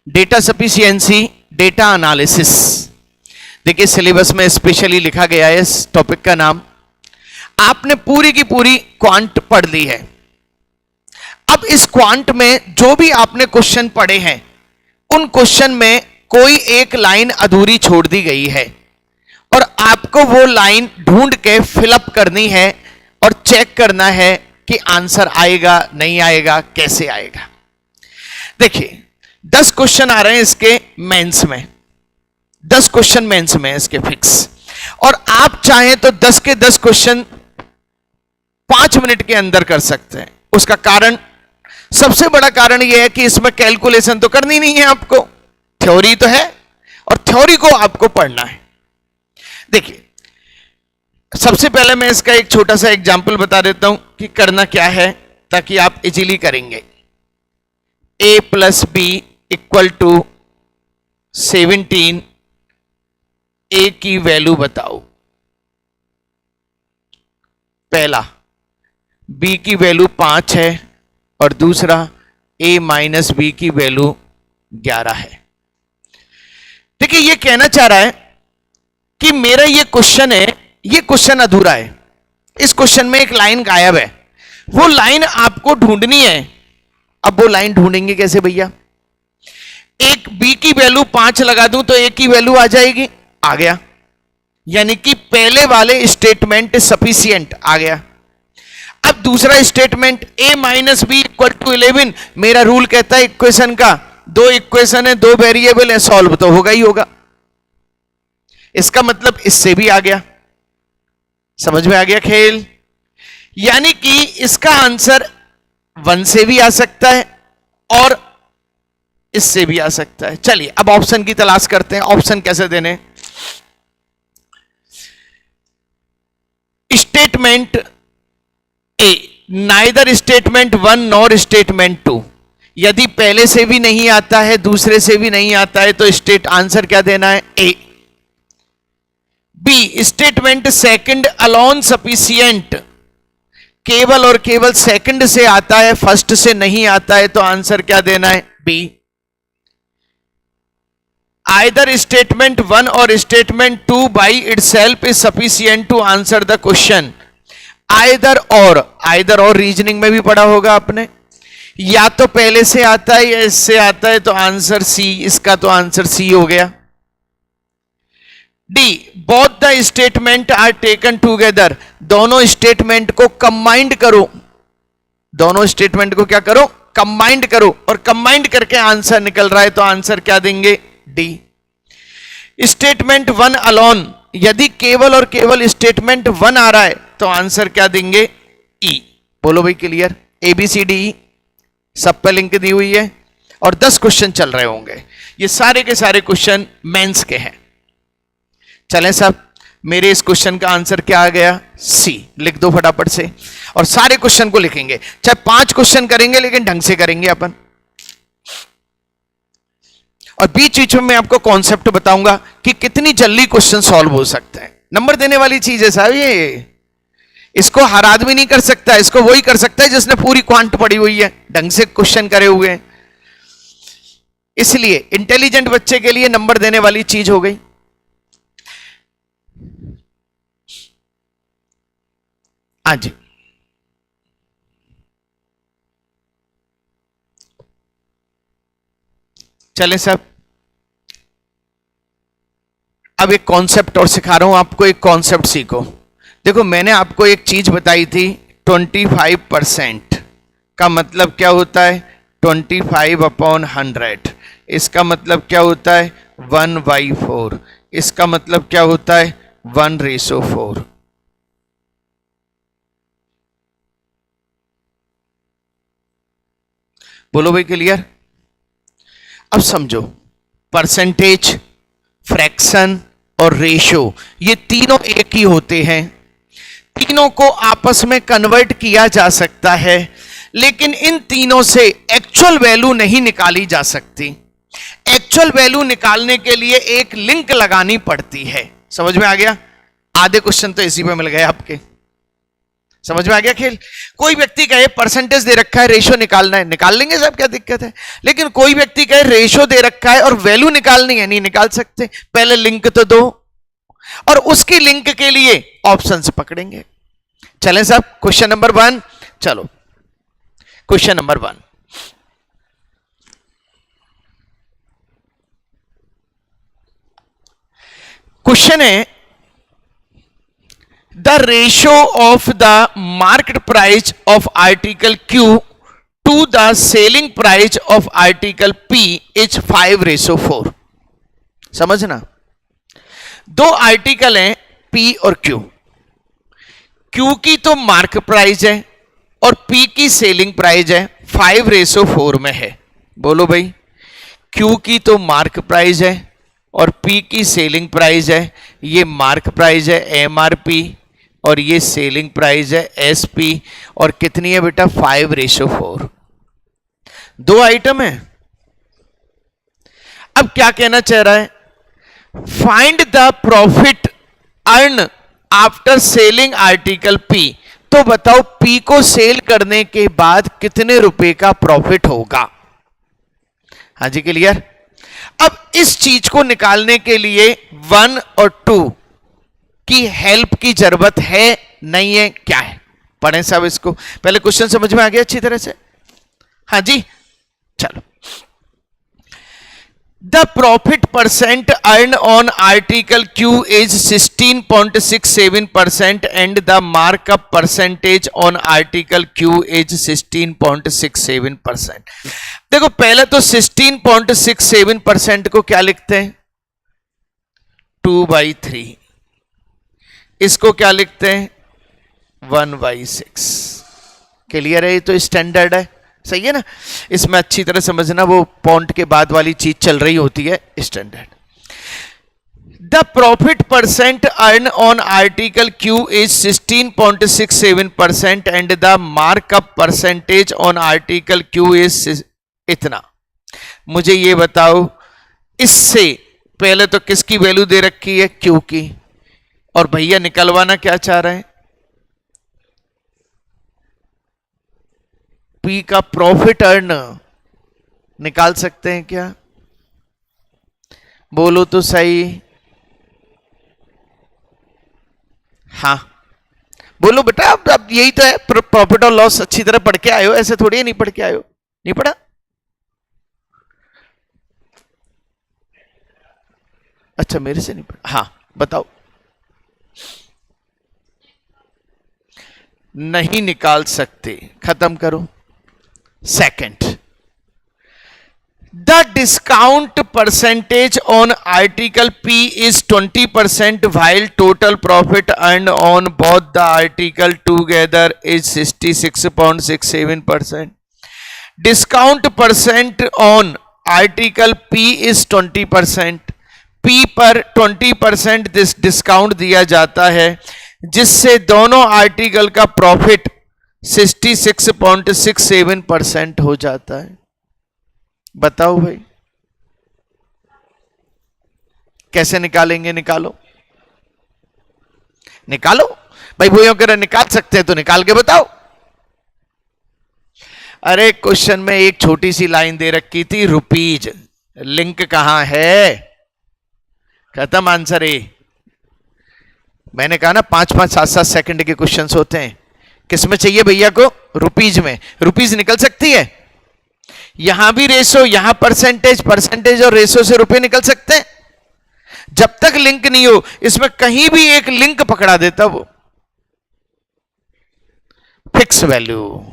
Data sufficiency, data analysis. देखिए syllabus में specially लिखा गया है इस टॉपिक का नाम। आपने पूरी की पूरी क्वांट पढ़ ली है। अब इस क्वांट में जो भी आपने क्वेश्चन पढ़े हैं उन क्वेश्चन में कोई एक लाइन अधूरी छोड़ दी गई है और आपको वो लाइन ढूंढ के फिलअप करनी है और चेक करना है कि आंसर आएगा नहीं आएगा, कैसे आएगा। देखिए 10 क्वेश्चन आ रहे हैं इसके मेंस में, 10 क्वेश्चन मेंस में इसके फिक्स, और आप चाहें तो 10 के 10 क्वेश्चन 5 मिनट के अंदर कर सकते हैं। उसका कारण, सबसे बड़ा कारण यह है कि इसमें कैलकुलेशन तो करनी नहीं है आपको, थ्योरी तो है और थ्योरी को आपको पढ़ना है। देखिए सबसे पहले मैं इसका एक छोटा सा एग्जांपल बता देता हूं कि करना क्या है ताकि आप इजीली करेंगे। a plus B equal to 17, a की वैल्यू बताओ। पहला b की वैल्यू 5 है और दूसरा a माइनस बी की वैल्यू 11 है। देखिए ये कहना चाह रहा है कि मेरा ये क्वेश्चन है, ये क्वेश्चन अधूरा है, इस क्वेश्चन में एक लाइन गायब है, वो लाइन आपको ढूंढनी है। अब वो लाइन ढूंढेंगे कैसे भैया? एक b की वैल्यू 5 लगा दूं तो a की वैल्यू आ जाएगी, आ गया, यानी कि पहले वाले स्टेटमेंट सफिशिएंट आ गया। अब दूसरा statement a minus B equal to 11, मेरा रूल कहता है इक्वेशन का, दो इक्वेशन है, दो वेरिएबल है, सॉल्व तो होगा ही होगा। इसका मतलब इससे भी आ गया, समझ में आ गया खेल? यानी कि इसका आंसर 1 से भी आ सकता है और इससे भी आ सकता है। चलिए अब ऑप्शन की तलाश करते हैं। ऑप्शन कैसे देने? Statement A, neither statement 1 nor statement 2। यदि पहले से भी नहीं आता है, दूसरे से भी नहीं आता है, तो स्टेट आंसर क्या देना है? A. B, statement second alone sufficient, केवल और केवल सेकंड से आता है, फर्स्ट से नहीं आता है, तो आंसर क्या देना है? बी। आइदर स्टेटमेंट 1 और statement 2 by itself is sufficient to answer the question. Either और रीजनिंग में भी पढ़ा होगा आपने, या तो पहले से आता है या इससे आता है, तो आंसर सी, इसका तो आंसर सी हो गया। D, both the statement are taken together, दोनों स्टेटमेंट को कंबाइंड करो, दोनों स्टेटमेंट को क्या करो? कंबाइंड करो, और कंबाइंड करके आंसर निकल रहा है, तो आंसर क्या देंगे? डी। स्टेटमेंट 1 अलोन, यदि केवल और केवल स्टेटमेंट 1 आ रहा है, तो आंसर क्या देंगे? ई। बोलो भाई clear? A B C D E सब पे लिंक दी हुई है और 10 क्वेश्चन चल रहे होंगे। ये सारे के सारे क्वेश्चन मेंस के हैं। चलें साहब, मेरे इस क्वेश्चन का आंसर क्या आ गया? सी। लिख दो फटाफट से, और सारे क्वेश्चन को लिखेंगे, चाहे 5 क्वेश्चन करेंगे लेकिन ढंग से करेंगे अपन। और बीच बीच में मैं आपको कॉन्सेप्ट बताऊंगा कि कितनी जल्दी क्वेश्चन सॉल्व हो सकते हैं। नंबर देने वाली चीज है साहब ये, इसको हर आदमी नहीं कर सकता, इसको वही कर सकता है जिसने पूरी क्वांट पढ़ी हुई है, ढंग से क्वेश्चन करे हुए हैं। इसलिए इंटेलिजेंट बच्चे के लिए नंबर देने वाली चीज हो गई। आज चले साहब, अब एक कॉन्सेप्ट और सिखा रहा हूं आपको, एक कॉन्सेप्ट सीखो। देखो मैंने आपको एक चीज बताई थी, 25% का मतलब क्या होता है? 25/100। इसका मतलब क्या होता है? 1/4। इसका मतलब क्या होता है? 1:4। बोलो भाई क्लियर? अब समझो, परसेंटेज, फ्रैक्शन और रेशो, ये तीनों एक ही होते हैं। तीनों को आपस में कन्वर्ट किया जा सकता है, लेकिन इन तीनों से एक्चुअल वैल्यू नहीं निकाली जा सकती। एक्चुअल वैल्यू निकालने के लिए एक लिंक लगानी पड़ती है। समझ में आ गया? आधे क्वेश्चन तो इसी पे मिल गए आपके। समझ में आ गया खेल? कोई व्यक्ति कहे परसेंटेज दे रखा है, रेशो निकालना है, निकाल लेंगे साहब, क्या दिक्कत है। लेकिन कोई व्यक्ति कहे रेशो दे रखा है और वैल्यू निकालनी है, नहीं निकाल सकते, पहले लिंक तो दो, और उसकी लिंक के लिए ऑप्शन से पकड़ेंगे। चलें साहब, क्वेश्चन नंबर 1, चलो क्वेश्चन नंबर 1, क्वेश्चन है the ratio of the market price of article Q to the selling price of article P is 5:4। समझना, दो आर्टिकल हैं P और Q, Q की तो मार्क प्राइस है और P की सेलिंग प्राइस है, 5:4 में है। बोलो भाई, Q की तो मार्क प्राइस है और P की सेलिंग प्राइस है, ये मार्क प्राइस है MRP और ये सेलिंग प्राइस है SP, और कितनी है बेटा, 5:4। दो आइटम है। अब क्या कहना चाह रहा है, find the profit earn after selling article P। तो बताओ P को सेल करने के बाद कितने रुपए का प्रॉफिट होगा। हाँ जी, क्लियर। अब इस चीज को निकालने के लिए 1 और 2 की हेल्प की जरूरत है, नहीं है, क्या है, पढ़ें साहब इसको। पहले क्वेश्चन समझ में आ गया अच्छी तरह से? हाँ जी, चलो। The profit percent earn on article Q is 16.67% and the markup percentage on article Q is 16.67%। देखो पहले तो 16.67% को क्या लिखते हैं, 2/3। इसको क्या लिखते हैं, 1/6। क्लियर है? ये तो स्टैंडर्ड है, सही है ना। इसमें अच्छी तरह समझना, वो पॉइंट के बाद वाली चीज चल रही होती है, standard. The profit percent earn on article Q is 16.67% and the markup percentage on article Q is इतना। मुझे ये बताओ, इससे पहले तो किसकी वैल्यू दे रखी है, Q की, और भैया निकलवाना क्या चाह रहे हैं, P का प्रॉफिट अर्न। निकाल सकते हैं क्या, बोलो तो सही। हाँ बोलो बेटा, अब यही तो है, प्रॉफिट और लॉस अच्छी तरह पढ़ के आए हो, ऐसे थोड़ी नहीं पढ़ के आए हो, नहीं पढ़ा? अच्छा मेरे से नहीं पढ़ा, हाँ बताओ। नहीं निकाल सकते, खत्म करो। Second, the discount percentage on article P is 20% while total profit earned on both the article together is 66.67%। Discount percent on article P is 20%, P पर 20% डिस्काउंट दिया जाता है, जिससे दोनों आर्टिकल का प्रॉफिट 66.67% हो जाता है। बताओ भाई कैसे निकालेंगे, निकालो निकालो भाई, वो अगर निकाल सकते हैं तो निकाल के बताओ। अरे क्वेश्चन में एक छोटी सी लाइन दे रखी थी, रुपीज, लिंक कहां है, खत्म आंसर ए। मैंने कहा ना 5-5, 7-7 सेकंड के क्वेश्चंस होते हैं। किसमें चाहिए भैया को, रुपीज में। रुपीज निकल सकती है, यहां भी रेशो, यहां परसेंटेज, परसेंटेज और रेशो से रुपए निकल सकते हैं। जब तक लिंक नहीं हो, इसमें कहीं भी एक लिंक पकड़ा देता वो फिक्स वैल्यू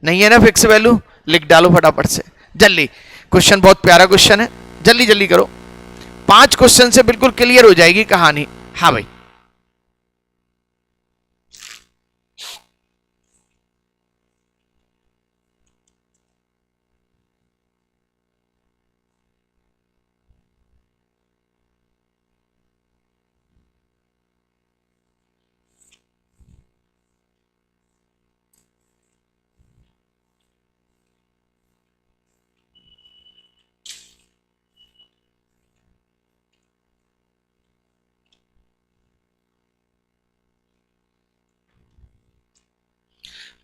नहीं है ना, फिक्स वैल्यू लिख डालो फटाफट से जल्दी। क्वेश्चन बहुत प्यारा क्वेश्चन है, जल्दी जल्दी करो, 5 क्वेश्चन से बिल्कुल क्लियर हो जाएगी कहानी। हाँ भाई,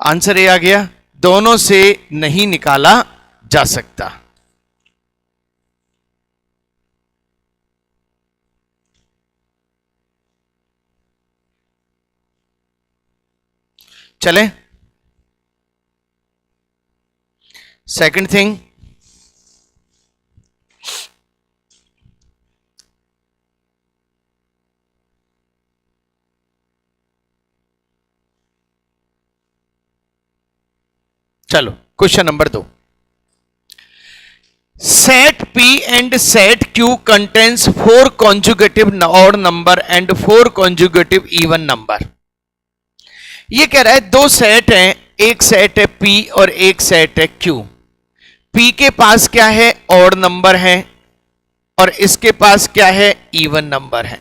आंसर ये आ गया, दोनों से नहीं निकाला जा सकता। चले सेकंड थिंग, चलो question number 2, set P and set Q contains 4 conjugative odd number and 4 conjugative even number. ये कह रहा है दो सेट हैं, एक सेट है P और एक सेट है Q। P के पास क्या है, ऑड नंबर है, और इसके पास क्या है, इवन नंबर है।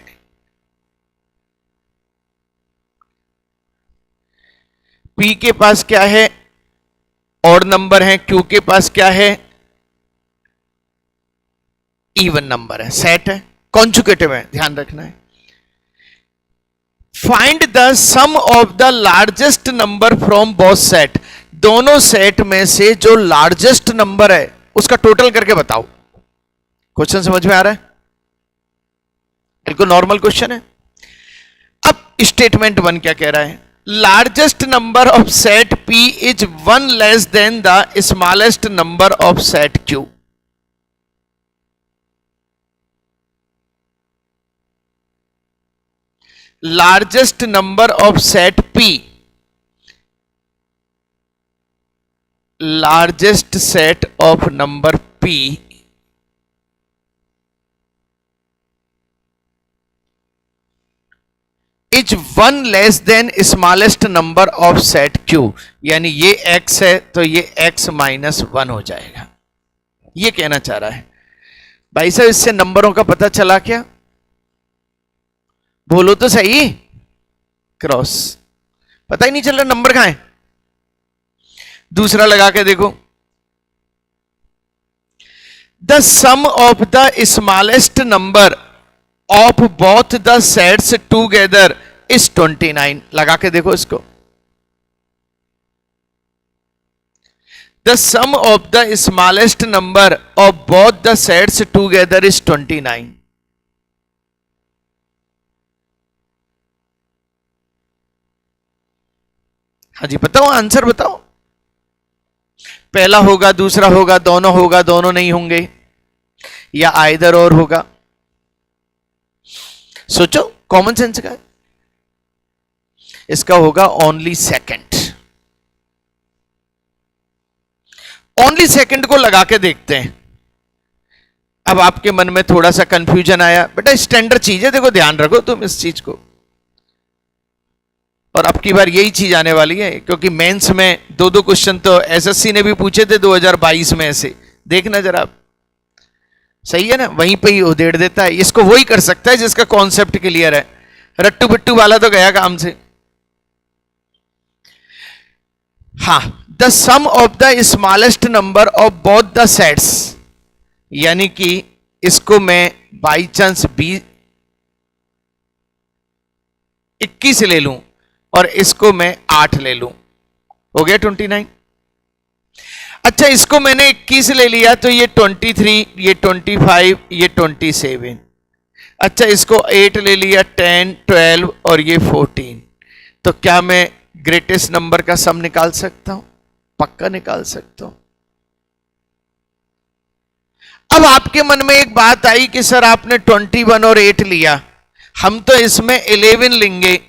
P के पास क्या है, ऑड नंबर है, Q के पास क्या है, इवन नंबर है, सेट है, कॉन्जुगेटिव है, ध्यान रखना है। Find the sum of the largest number from both set, दोनों सेट में से जो लार्जेस्ट नंबर है उसका टोटल करके बताओ। क्वेश्चन समझ में आ रहा है? बिल्कुल नॉर्मल क्वेश्चन है। अब स्टेटमेंट 1 क्या कह रहा है, largest number of set P is 1 less than the smallest number of set Q। Largest number of set P, largest set of number P is 1 less than smallest number of set Q। यानी ये x है तो ये x minus 1 हो जाएगा, ये कहना चाह रहा है। भाई साहब इससे नंबरों का पता चला क्या? बोलो तो सही, क्रॉस, पता ही नहीं चल रहा नंबर कहां है। दूसरा लगा के देखो, the sum of the smallest number of both the sets together is 29। लगा के देखो इसको, the sum of the smallest number of both the sets together is 29। हाँ जी बताओ, आंसर बताओ। पहला होगा, दूसरा होगा, दोनों होगा, दोनों नहीं होंगे, या आइदर और होगा? सोचो, कॉमन सेंस का है। इसका होगा ओनली सेकंड। ओनली सेकंड को लगा के देखते हैं। अब आपके मन में थोड़ा सा कंफ्यूजन आया, बेटा स्टैंडर्ड चीज है, देखो ध्यान रखो तुम इस चीज को। और अब की बार यही चीज आने वाली है, क्योंकि मेंस में 2-2 क्वेश्चन तो एसएससी ने भी पूछे थे 2022 में। ऐसे देखना जरा, सही है ना, वहीं पे ही उधेड़ देता है। इसको वही कर सकता है जिसका कॉन्सेप्ट क्लियर है, रट्टू पिट्टू वाला तो गया काम से। हाँ, the sum of the smallest number of both the sets, यानी कि इसको मैं बाई चांस 21 ले लूं और इसको मैं 8 ले लूं, हो गया 29। अच्छा, इसको मैंने 21 ले लिया तो ये 23, ये 25, ये 27। अच्छा, इसको 8 ले लिया, 10, 12 और ये 14। तो क्या मैं ग्रेटेस्ट नंबर का सम निकाल सकता हूं? पक्का निकाल सकता हूं। अब आपके मन में एक बात आई कि सर आपने 21 और 8 लिया, हम तो इसमें 11 लेंगे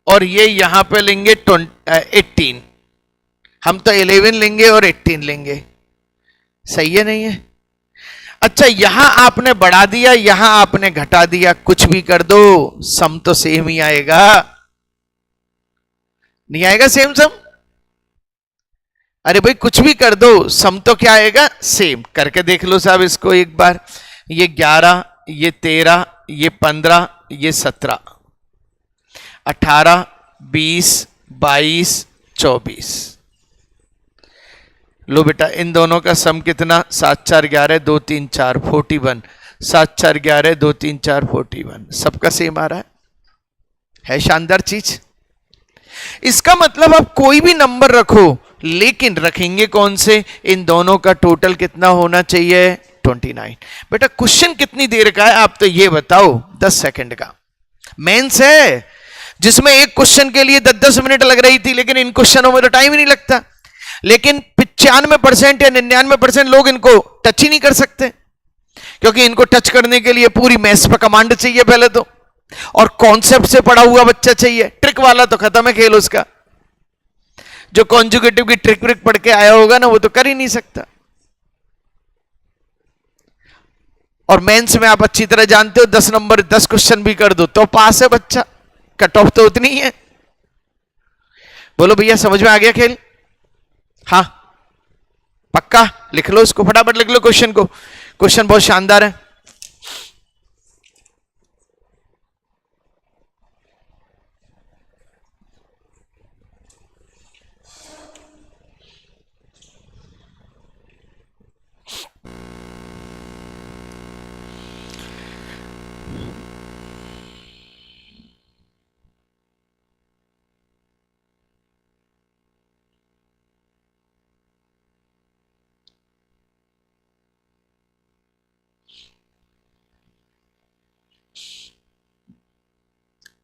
और ये यहां पे लेंगे 18। हम तो 11 लेंगे और 18 लेंगे, सही है नहीं है? अच्छा, यहां आपने बढ़ा दिया, यहां आपने घटा दिया, कुछ भी कर दो सम तो सेम ही आएगा। नहीं आएगा सेम सम? अरे भाई कुछ भी कर दो, सम तो क्या आएगा? सेम। करके देख लो साहब इसको एक बार। ये 11, ये 13, ये 15, ये 17, 18, 20, 22, 24। लो बेटा, इन दोनों का सम कितना? 7 4 11 2 3 4 41। 7 4 11 2 3 4 41। सबका सेम आ रहा है शानदार चीज। इसका मतलब आप कोई भी नंबर रखो, लेकिन रखेंगे कौन से? इन दोनों का टोटल कितना होना चाहिए? 29। बेटा क्वेश्चन कितनी देर का है आप तो ये बताओ? 10 सेकंड का मेंस है, जिसमें एक क्वेश्चन के लिए 10-10 मिनट लग रही थी, लेकिन इन क्वेश्चनों में तो टाइम ही नहीं लगता। लेकिन 95% या 99% लोग इनको टच ही नहीं कर सकते, क्योंकि इनको टच करने के लिए पूरी मैथ्स पर कमांड चाहिए पहले तो, और कॉन्सेप्ट से पढ़ा हुआ बच्चा चाहिए। ट्रिक वाला तो खत्म है खेल उसका। जो कॉन्जुगेटिव की ट्रिक व्रिक पढ़ के आया होगा ना, वो तो कर ही नहीं सकता। और मेंस में आप अच्छी तरह जानते हो 10 नंबर 10 क्वेश्चन भी कर दो तो पास है बच्चा, कट ऑफ तो उतनी ही है। बोलो भैया समझ में आ गया खेल? हाँ पक्का? लिख लो इसको, फटाफट लिख लो क्वेश्चन को, क्वेश्चन बहुत शानदार है।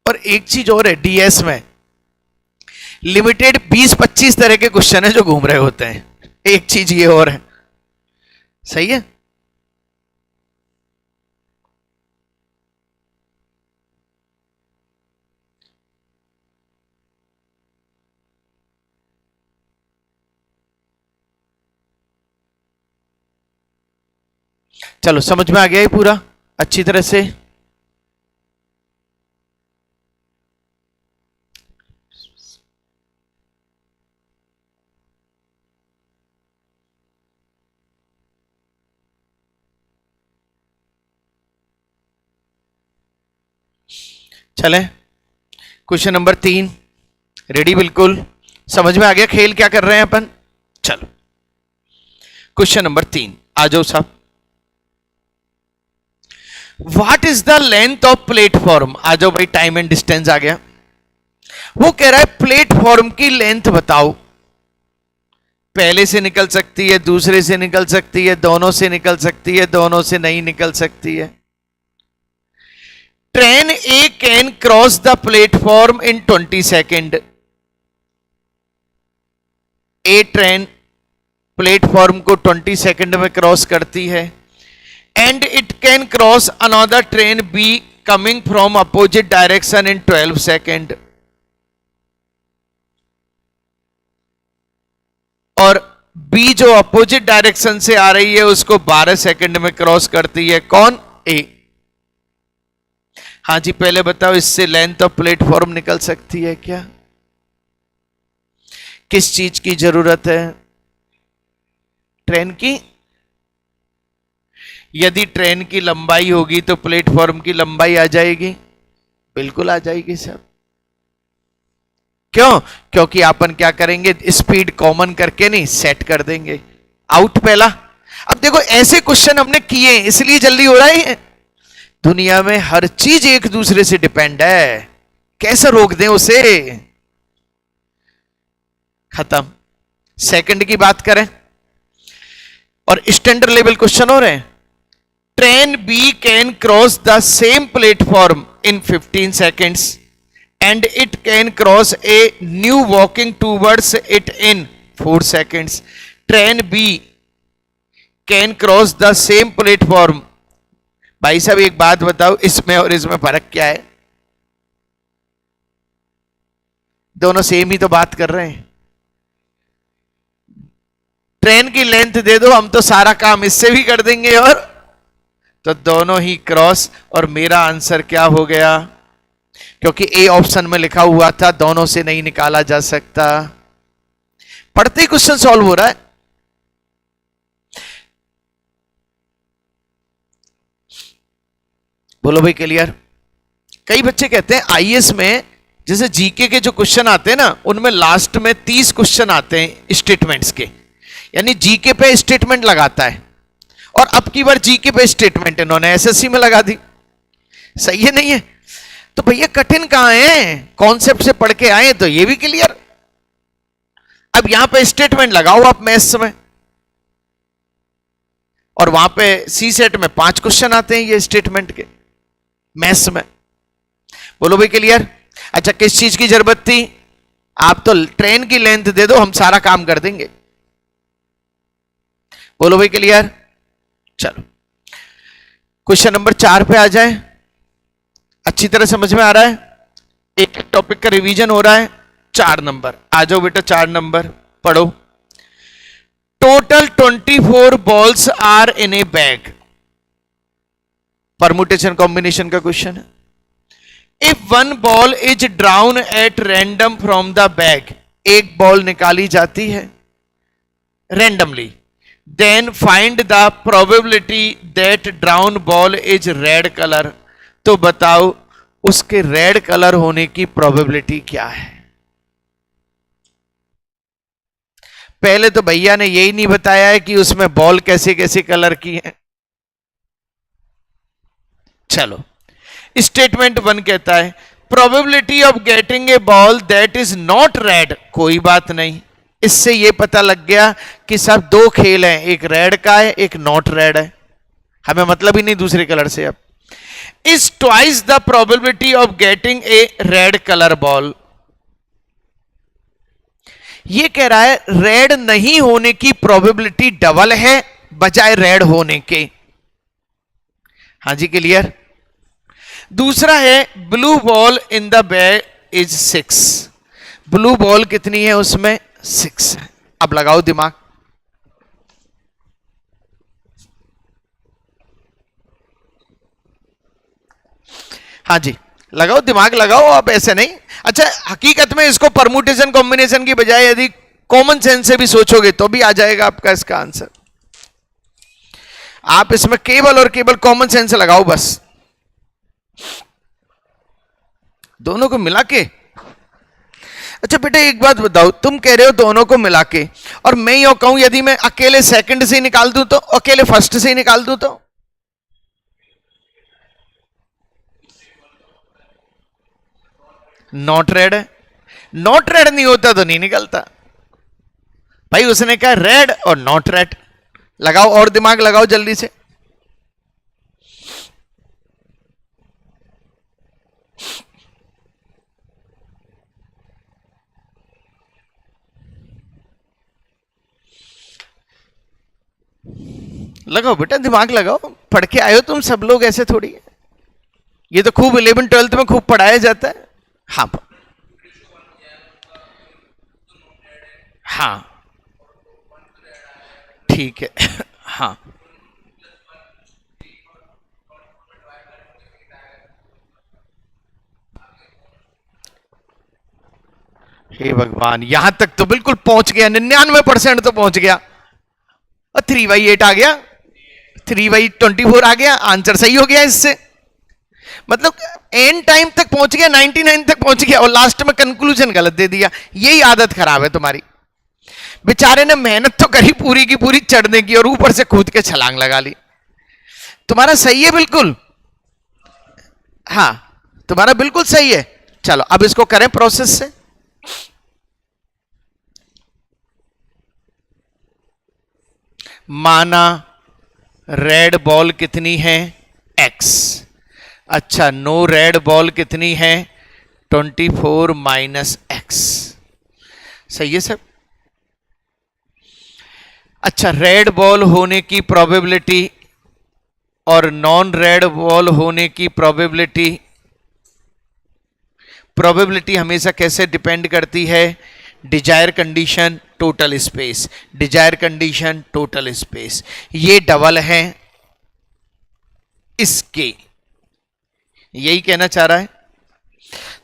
और एक चीज और है, डीएस में लिमिटेड 20-25 तरह के क्वेश्चन है जो घूम रहे होते हैं। एक चीज ये और है, सही है? चलो समझ में आ गया ये पूरा अच्छी तरह से? चले क्वेश्चन नंबर 3, रेडी? बिल्कुल समझ में आ गया खेल क्या कर रहे हैं अपन? चलो क्वेश्चन नंबर 3 आ जाओ साहब। What is the length of platform? आ जाओ भाई, टाइम एंड डिस्टेंस आ गया। वो कह रहा है प्लेटफॉर्म की लेंथ बताओ। पहले से निकल सकती है, दूसरे से निकल सकती है, दोनों से निकल सकती है, दोनों से नहीं निकल सकती है। Train A can cross the platform in 20 second. A train platform को 20 सेकेंड में क्रॉस करती है। And it can cross another train be coming from opposite direction in 12 second. और बी जो अपोजिट डायरेक्शन से आ रही है उसको 12 सेकेंड में क्रॉस करती है। कौन? ए। हाँ जी पहले बताओ, इससे लेंथ ऑफ प्लेटफॉर्म निकल सकती है क्या? किस चीज की जरूरत है? ट्रेन की। यदि ट्रेन की लंबाई होगी तो प्लेटफॉर्म की लंबाई आ जाएगी, बिल्कुल आ जाएगी सब। क्यों? क्योंकि अपन क्या करेंगे, स्पीड कॉमन करके नहीं सेट कर देंगे। आउट पहला। अब देखो ऐसे क्वेश्चन हमने किए इसलिए जल्दी हो रहा है। दुनिया में हर चीज एक दूसरे से डिपेंड है, कैसे रोक दें उसे? खत्म। सेकंड की बात करें और स्टैंडर्ड लेवल क्वेश्चन हो रहे हैं। Train B can cross the same platform in 15 seconds and it can cross a new walking towards it in 4 seconds. Train B can cross the same platform. भाई साहब एक बात बताओ, इसमें और इसमें फर्क क्या है? दोनों सेम ही तो बात कर रहे हैं। ट्रेन की लेंथ दे दो, हम तो सारा काम इससे भी कर देंगे, और तो दोनों ही क्रॉस। और मेरा आंसर क्या हो गया? क्योंकि ए ऑप्शन में लिखा हुआ था दोनों से नहीं निकाला जा सकता। पढ़ते ही क्वेश्चन सॉल्व हो रहा है। बोलो भाई क्लियर? कई बच्चे कहते हैं आईएएस में जैसे जीके के जो क्वेश्चन आते हैं ना, उनमें लास्ट में 30 क्वेश्चन आते हैं स्टेटमेंट्स के, यानी जीके पे स्टेटमेंट लगाता है। और अब की बार जीके पे स्टेटमेंट इन्होंने एसएससी में लगा दी। सही है नहीं है? तो भैया कठिन कहां है, कॉन्सेप्ट से पढ़ के आए तो ये भी क्लियर। अब यहां पे स्टेटमेंट लगाओ आप मैथ्स में, और वहां पे सी सेट में 5 क्वेश्चन आते हैं ये स्टेटमेंट के मैथ्स में। बोलो भाई क्लियर। अच्छा किस चीज की जरूरत थी, आप तो ट्रेन की लेंथ दे दो हम सारा काम कर देंगे। बोलो भाई क्लियर। चलो क्वेश्चन नंबर 4 पे आ जाए। अच्छी तरह समझ में आ रहा है, एक टॉपिक का रिवीजन हो रहा है। 4 नंबर आ जाओ बेटा, 4 नंबर पढ़ो। Total 24 balls are in a bag. Permutation combination का क्वेश्चन है। If one ball is drawn at random from the bag, एक बॉल निकाली जाती है randomly, then find the probability that drawn ball is red colour. तो बताओ उसके red colour होने की प्रोबेबिलिटी क्या है। पहले तो भैया ने यही नहीं बताया है कि उसमें बॉल कैसे कैसे कलर की है। चलो स्टेटमेंट 1 कहता है probability of getting a ball that is not red. कोई बात नहीं, इससे यह पता लग गया कि सब 2 खेल हैं, एक रेड का है एक नॉट रेड है, हमें मतलब ही नहीं दूसरे कलर से। अब is twice the probability of getting a red colour ball. ये कह रहा है रेड नहीं होने की प्रोबेबिलिटी डबल है बजाय रेड होने के। हां जी क्लियर। दूसरा है blue ball in the bag is 6। Blue ball कितनी है उसमें, 6 है। अब लगाओ दिमाग। हाँ जी लगाओ दिमाग लगाओ, आप ऐसे नहीं। अच्छा हकीकत में इसको परमुटेशन कॉम्बिनेशन की बजाय यदि कॉमन सेंस से भी सोचोगे तो भी आ जाएगा आपका इसका आंसर। आप इसमें केवल और केवल कॉमन सेंस लगाओ बस, दोनों को मिला के। अच्छा बेटा एक बात बताओ, तुम कह रहे हो दोनों को मिला के, और मैं यो कहूं यदि मैं अकेले सेकंड से ही निकाल दूं तो, अकेले फर्स्ट से ही निकाल दूं तो? नॉट रेड है, नॉट रेड नहीं होता तो नहीं निकलता भाई। उसने कहा रेड और नॉट रेड। लगाओ और दिमाग लगाओ जल्दी से। लगाओ बेटा दिमाग लगाओ, पढ़ के आए हो तुम सब लोग, ऐसे थोड़ी है। ये तो खूब 11 12th में खूब पढ़ाया जाता है। हाँ हाँ ठीक है हाँ हे भगवान, यहां तक तो बिल्कुल पहुंच गया, 99% तो पहुंच गया। और 3/8 आ गया, 3/24 आ गया, आंसर सही हो गया इससे। मतलब एंड टाइम तक पहुंच गया, 99 तक पहुंच गया, और लास्ट में कंक्लूजन गलत दे दिया। यही आदत खराब है तुम्हारी। बेचारे ने मेहनत तो करी पूरी की पूरी चढ़ने की, और ऊपर से कूद के छलांग लगा ली। तुम्हारा सही है बिल्कुल, हाँ तुम्हारा बिल्कुल सही है। चलो अब इसको करें प्रोसेस से। माना रेड बॉल कितनी है, x। अच्छा नो रेड बॉल कितनी है, 24 माइनस x। सही है सब। अच्छा रेड बॉल होने की प्रोबेबिलिटी और नॉन रेड बॉल होने की प्रोबेबिलिटी, प्रोबेबिलिटी हमेशा कैसे डिपेंड करती है, desire condition total space, desire condition total space, ये डबल है इसके। यही कहना चाह रहा है।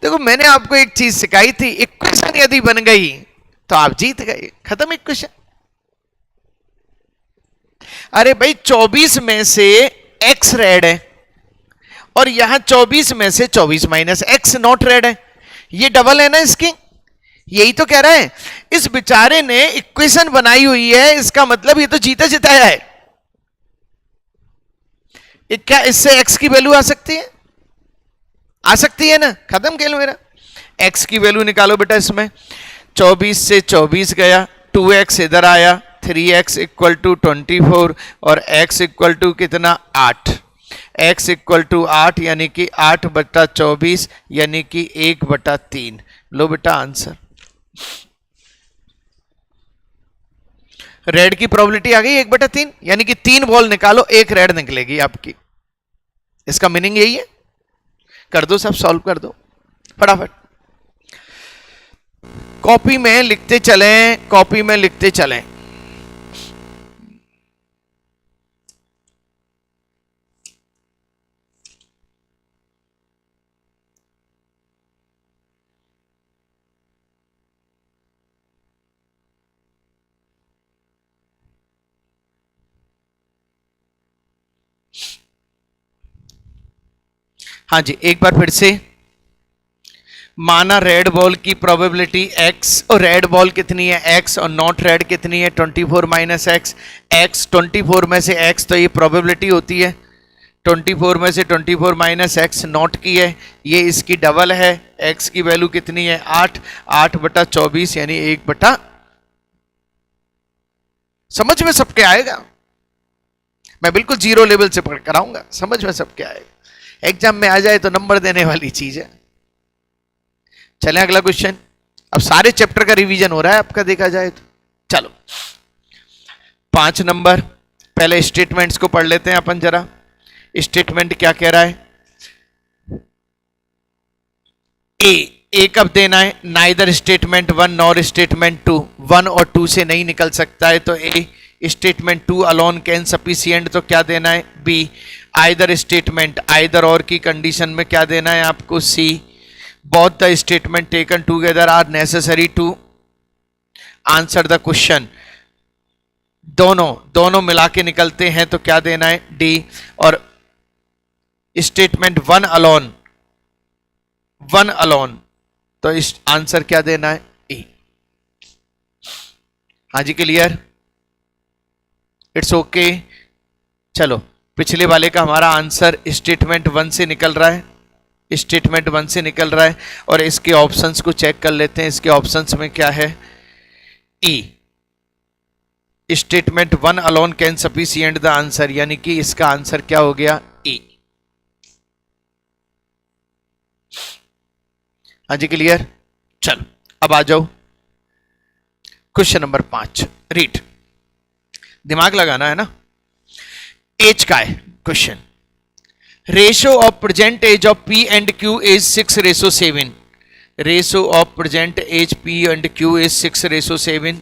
देखो मैंने आपको एक चीज सिखाई थी, इक्वेशन यदि बन गई तो आप जीत गए, खत्म इक्वेशन। अरे भाई 24 में से x रेड है, और यहां 24 में से 24 माइनस x नॉट रेड है, ये डबल है ना इसकी। यही तो कह रहा है, इस बेचारे ने इक्वेशन बनाई हुई है, इसका मतलब ये तो जीता जिताया है। क्या इससे x की वैल्यू आ सकती है? आ सकती है ना, खत्म खेल मेरा। x की वैल्यू निकालो बेटा, इसमें 24 से 24 गया, 2x इधर आया, 3x इक्वल टू 24 और x इक्वल टू कितना 8, x इक्वल टू 8 यानी कि 8/24 यानी कि 1/3। लो बेटा आंसर। रेड की प्रोबेबिलिटी आ गई 1/3, यानी कि 3 बॉल निकालो 1 रेड निकलेगी आपकी। इसका मीनिंग यही है। कर दो सब, सॉल्व कर दो फटाफट। कॉपी में लिखते चलें, कॉपी में लिखते चलें। हाँ जी, एक बार फिर से। माना रेड बॉल की प्रोबेबिलिटी x और रेड बॉल कितनी है x और नॉट रेड कितनी है 24 माइनस एक्स। x 24 में से x, तो ये प्रोबेबिलिटी होती है 24 में से 24 माइनस एक्स नॉट की है, ये इसकी डबल है। x की वैल्यू कितनी है 8, 8/24 यानी 1 समझ में सबके आएगा। मैं बिल्कुल जीरो लेवल से पढ़ कराऊंगा, समझ में सबके आएगा। एग्जाम में आ जाए तो नंबर देने वाली चीज है। चलें अगला क्वेश्चन। अब सारे चैप्टर का रिवीजन हो रहा है आपका, देखा जाए तो। चलो 5 नंबर, पहले स्टेटमेंट्स को पढ़ लेते हैं अपन जरा। स्टेटमेंट क्या कह रहा है? ए कब देना है? नाइदर स्टेटमेंट 1 नॉर स्टेटमेंट 2, 1 और 2 से नहीं निकल सकता है तो ए। स्टेटमेंट 2 अलोन कैन सफिशिएंट, तो क्या देना है? बी। आइदर स्टेटमेंट, आइदर और की कंडीशन में क्या देना है आपको? C. Both the statement taken together are necessary to answer the question, दोनों मिला के निकलते हैं तो क्या देना है? डी। और स्टेटमेंट 1 अलोन, तो इस आंसर क्या देना है? ए। हाँ जी, क्लियर, इट्स ओके। चलो पिछले वाले का हमारा आंसर स्टेटमेंट 1 से निकल रहा है, स्टेटमेंट 1 से निकल रहा है। और इसके ऑप्शंस को चेक कर लेते हैं। इसके ऑप्शंस में क्या है? E. Statement 1 alone can sufficient the answer, यानी कि इसका आंसर क्या हो गया? ई। हाँ जी, क्लियर। चलो अब आ जाओ क्वेश्चन नंबर 5। रीड, दिमाग लगाना है ना। एज का है question. Ratio of present age of P and Q is 6:7। Ratio of present age P and Q is 6:7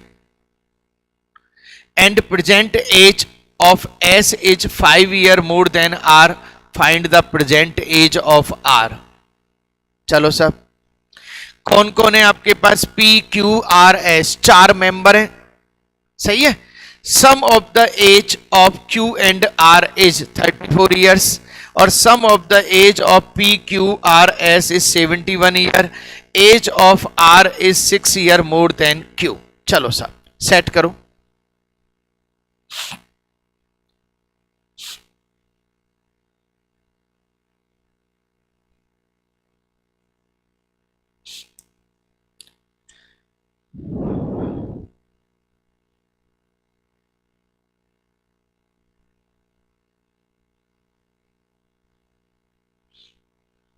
and present age of S is 5 years more than R. Find the present age of R. चलो सब, कौन कौन है आपके पास? P Q R S, 4 members हैं, सही है। Sum of the age of Q and R is 34 years और सम of the age of P Q R S is 71 years। Age of R is 6 years more than Q. चलो सब set करो।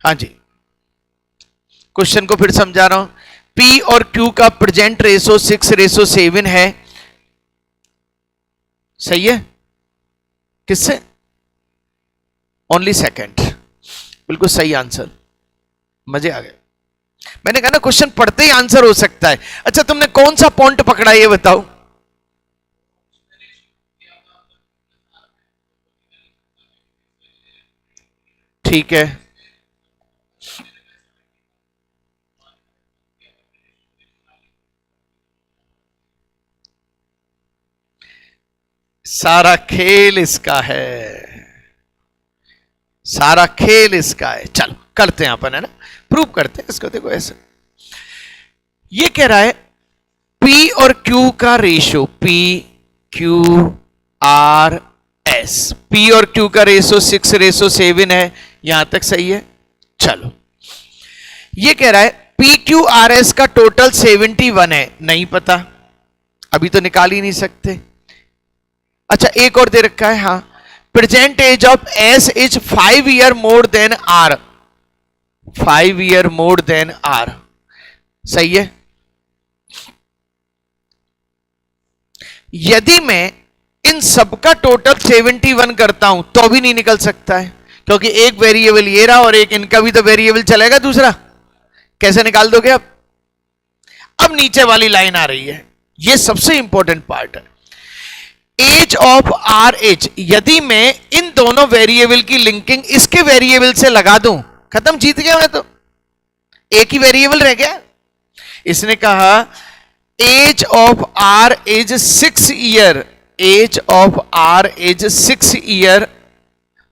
हाँ जी, question को फिर समझा रहा हूं। P और Q का प्रेजेंट रेशो 6:7 है, सही है। किससे? ओनली सेकंड, बिल्कुल सही आंसर, मजे आ गए। मैंने कहा ना क्वेश्चन पढ़ते ही आंसर हो सकता है। अच्छा तुमने कौन सा पॉइंट पकड़ा ये बताओ? ठीक है, सारा खेल इसका है, सारा खेल इसका है। चलो करते हैं अपन, है ना, प्रूव करते हैं इसको। देखो ऐसे ये कह रहा है P और Q का ratio, P Q R S, P और Q का रेशो 6:7 है। यहां तक सही है। चलो ये कह रहा है पी क्यू आर एस का टोटल 71 है, नहीं पता, अभी तो निकाल ही नहीं सकते। अच्छा एक और दे रखा है, हाँ, present age of S is 5 year more than R, 5 year more than R, सही है। यदि मैं इन सबका टोटल 71 करता हूं तो भी नहीं निकल सकता है, क्योंकि एक वेरिएबल ये रहा और एक इनका भी तो वेरिएबल चलेगा दूसरा, कैसे निकाल दोगे अब? अब नीचे वाली लाइन आ रही है, ये सबसे इंपॉर्टेंट पार्ट है, एज ऑफ आर एज। यदि मैं इन दोनों वेरिएबल की लिंकिंग इसके वेरिएबल से लगा दूं, खत्म, जीत गया मैं तो, एक ही वेरिएबल रह गया। इसने कहा age of R is 6 year, age of R is 6 year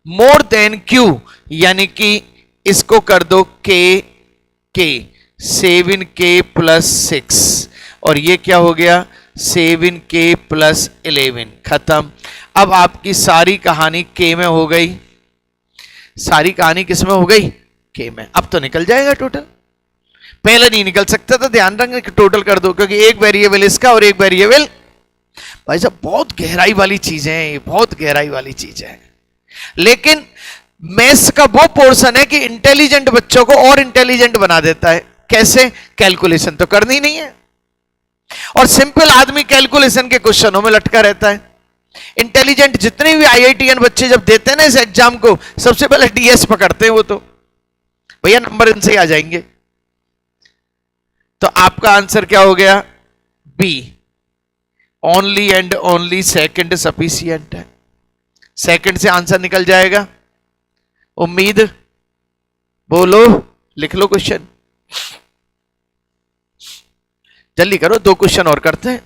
more than Q, यानी कि इसको कर दो के, 7k प्लस 6, और ये क्या हो गया 7k प्लस 11, खत्म। अब आपकी सारी कहानी के में हो गई, सारी कहानी किस में हो गई, के में। अब तो निकल जाएगा टोटल, पहले नहीं निकल सकता था, ध्यान रखना कि टोटल कर दो, क्योंकि एक वेरिएबल इसका और एक वेरिएबल, भाई साहब बहुत गहराई वाली चीजें हैं ये, बहुत गहराई वाली चीजें हैं। लेकिन मैथ्स का वो पोर्शन है कि इंटेलिजेंट बच्चों को और इंटेलिजेंट बना देता है। कैसे? कैलकुलेशन तो करनी नहीं है, और सिंपल आदमी कैलकुलेशन के क्वेश्चनों में लटका रहता है। इंटेलिजेंट जितने भी आईआईटीएन बच्चे जब देते हैं ना इस एग्जाम को, सबसे पहले डीएस पकड़ते हैं वो, तो भैया नंबर इनसे ही आ जाएंगे। तो आपका आंसर क्या हो गया, B, only and only second sufficient है, सेकंड से आंसर निकल जाएगा। उम्मीद, बोलो, लिख लो क्वेश्चन, जल्दी करो, 2 क्वेश्चन और करते हैं।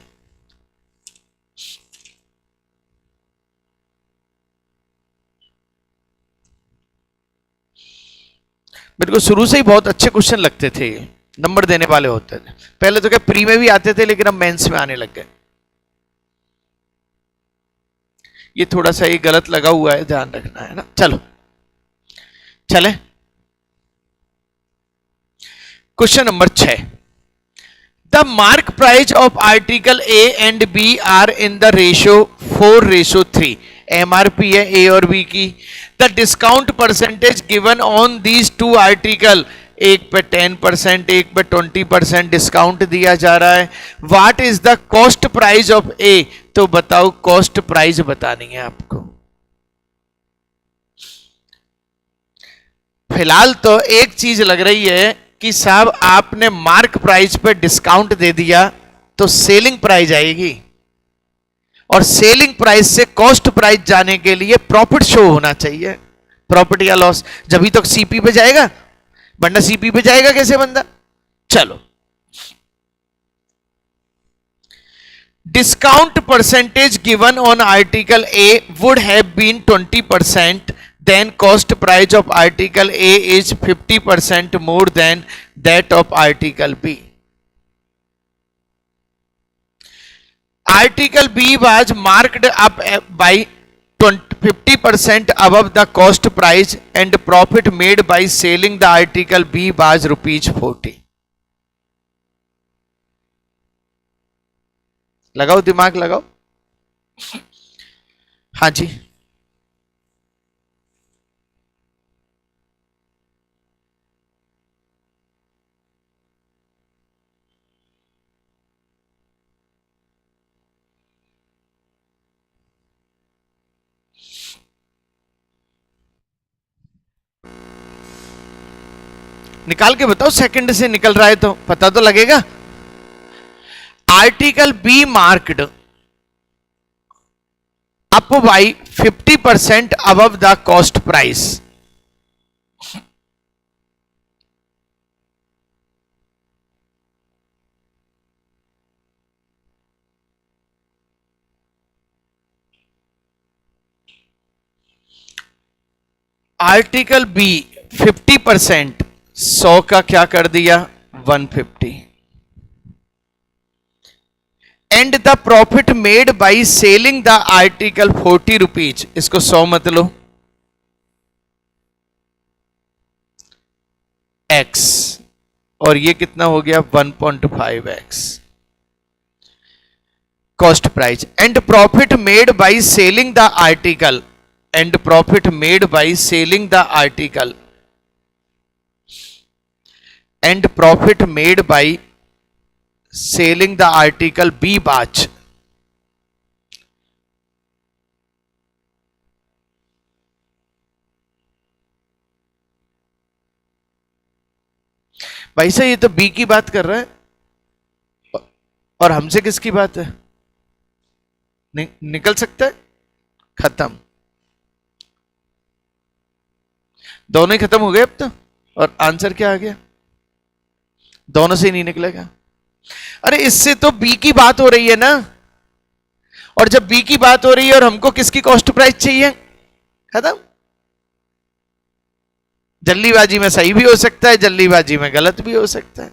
मेरे को शुरू से ही बहुत अच्छे क्वेश्चन लगते थे, नंबर देने वाले होते थे। पहले तो क्या प्री में भी आते थे, लेकिन अब मेंस में आने लग गए। ये थोड़ा सा ये गलत लगा हुआ है, ध्यान रखना है ना। चलो चले, question number 6, the mark price of article A and B are in the ratio 4:3, MRP है ए और बी की। The discount percentage given on these 2 article, एक पे 10%, एक पे 20% डिस्काउंट दिया जा रहा है। What is the cost price of A, तो बताओ कॉस्ट प्राइस बतानी है आपको। फिलहाल तो एक चीज लग रही है कि साहब आपने मार्क प्राइस पे डिस्काउंट दे दिया तो सेलिंग प्राइस आएगी, और सेलिंग प्राइस से कॉस्ट प्राइस जाने के लिए प्रॉफिट शो होना चाहिए, प्रॉफिट या लॉस, जब तक सीपी पे जाएगा, वरना सीपी पे जाएगा कैसे बंदा। चलो, discount percentage given on article A would have been 20%, then cost price of article A is 50% more than that of article B. Article B was marked up by 50% above the cost price, and profit made by selling the article B was ₹40. लगाओ दिमाग लगाओ, हाँ जी। निकाल के बताओ, second से निकल रहा है तो पता तो लगेगा। Article B marked up by 50% above the cost price, article B 50%, 100 का क्या कर दिया 150, and the profit made by selling the article 40 rupees, इसको 100 मत लो, एक्स और ये कितना हो गया 1.5x cost price. And profit made by selling the article, and profit made by selling the article, and profit made by selling the article B बाच। भाई साहब ये तो बी की बात कर रहा है और हमसे किसकी बात है? निकल सकता है? खत्म, दोनों ही खत्म हो गए अब तो। और आंसर क्या आ गया? दोनों से ही नहीं निकलेगा। अरे इससे तो बी की बात हो रही है ना, और जब बी की बात हो रही है और हमको किसकी कॉस्ट प्राइस चाहिए, खत्म। जल्दीबाजी में सही भी हो सकता है, जल्दीबाजी में गलत भी हो सकता है।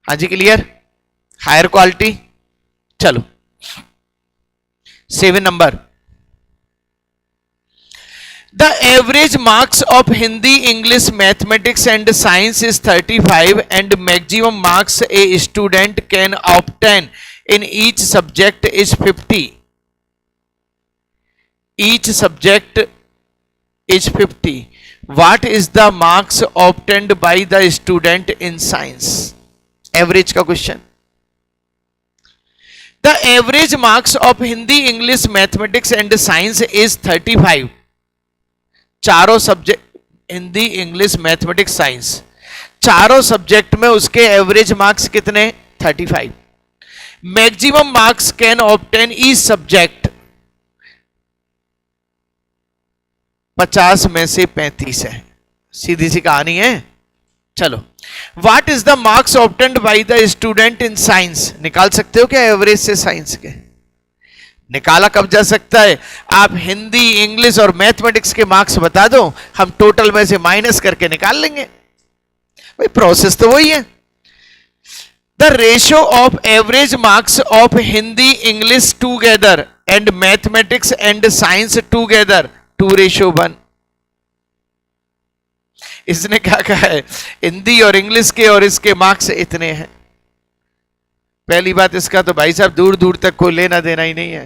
हाँ जी क्लियर? Higher quality. चलो 7 number, The average marks of Hindi, English, Mathematics and Science is 35 and maximum marks a student can obtain in each subject is 50. Each subject is 50. What is the marks obtained by the student in science? Average का question. The average marks of Hindi, English, Mathematics and Science is 35. चारों subject, Hindi, English, mathematics, science, चारों subject में उसके average marks कितने? 35। Maximum marks can obtain each subject 50 में से 35 है। सीधी सी कहानी है। चलो, what is the marks obtained by the student in science? निकाल सकते हो क्या एवरेज से साइंस के? निकाला कब जा सकता है? आप हिंदी, इंग्लिश और मैथमेटिक्स के मार्क्स बता दो, हम टोटल में से माइनस करके निकाल लेंगे। भाई प्रोसेस तो वही है। The ratio of average marks of Hindi, English together and mathematics and science together 2:1। इसने क्या कहा है? हिंदी और इंग्लिश के और इसके मार्क्स इतने हैं। पहली बात, इसका तो भाई साहब दूर दूर तक कोई लेना देना ही नहीं है,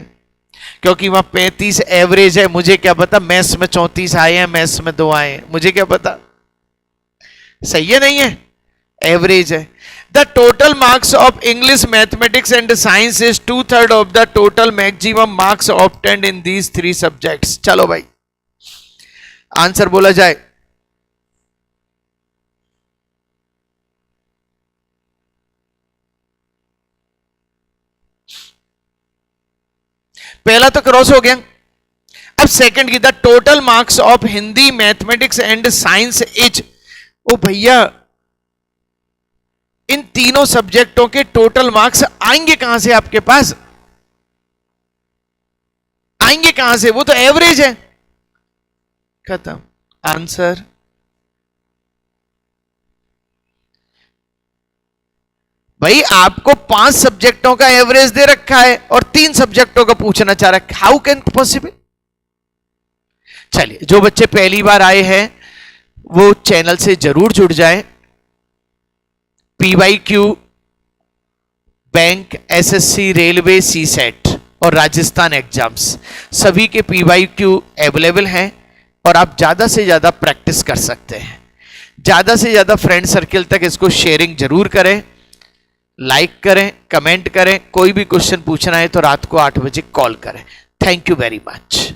क्योंकि वहां 35 एवरेज है। मुझे क्या पता मैथ्स में 34 आए हैं, मैथ्स में 2 आए हैं, मुझे क्या पता? सही है नहीं है? एवरेज है। The total marks of English, mathematics and science is 2/3 of the total maximum marks obtained in these 3 subjects. चलो भाई आंसर बोला जाए। पहला तो क्रॉस हो गया। अब सेकंड की, the total marks of Hindi, mathematics and science is. ओ भैया, इन तीनों सब्जेक्टों के टोटल मार्क्स आएंगे कहां से? आपके पास आएंगे कहां से? वो तो एवरेज है। खत्म आंसर। भाई आपको 5 सब्जेक्टों का एवरेज दे रखा है और 3 सब्जेक्टों का पूछना चाह रहा है। How can possible? चलिए, जो बच्चे पहली बार आए हैं वो चैनल से जरूर जुड़ जाएं। PYQ, bank, SSC, railway, CSET और राजस्थान एग्जाम्स, सभी के PYQ अवेलेबल हैं और आप ज्यादा से ज्यादा प्रैक्टिस कर सकते हैं। ज्यादा से ज्यादा फ्रेंड सर्किल तक इसको शेयरिंग जरूर करें, लाइक करें, कमेंट करें। कोई भी क्वेश्चन पूछना है तो रात को 8 बजे कॉल करें। Thank you very much.